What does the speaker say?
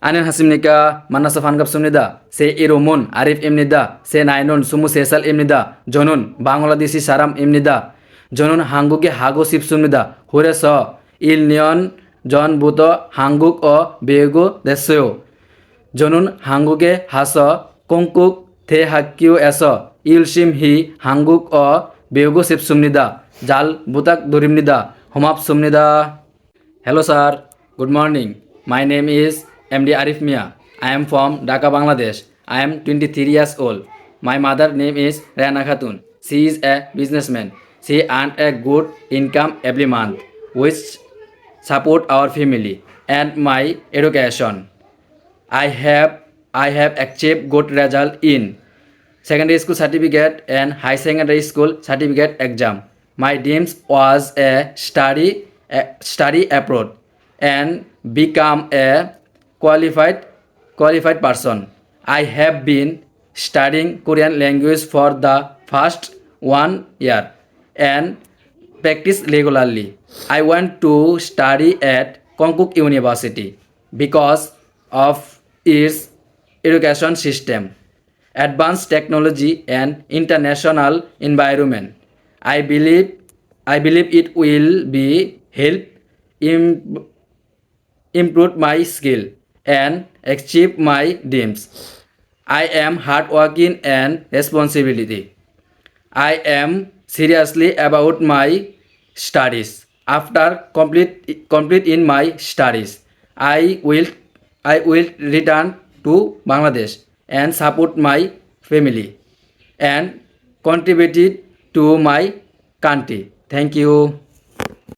Anin hasimnika manasa fangap sumnida se irumun arif imnida se nainun sumu sesal imnida jonun Bangladeshi saram imnida jonun hanguke hago sip sumnida hure so il neon jon buto hanguk o bego desoyo jonun hanguke haso kongkuk the hakkiu eso ilsim hi hanguk o bego sip sumnida jal butak durimnida homap sumnida. Hello sir, good morning. My name is MD Arif Mia. I am from Dhaka, Bangladesh. I am 23 years old. My mother name is Rana Khatun. She is a businessman. She earns a good income every month, which support our family and my education. I have I have achieved good result in secondary school certificate and high secondary school certificate exam. My dreams was a study abroad and become a qualified qualified person. I have been studying Korean language for the past 1 year and practice regularly. I want to study at Konkuk University because of its education system, advanced technology and international environment. I believe I believe it will be help im- improve my skill and achieve my dreams. I am hardworking and responsibility. I am seriously about my studies. After complete in my studies, I will I will return to Bangladesh and support my family and contribute to my country. Thank you.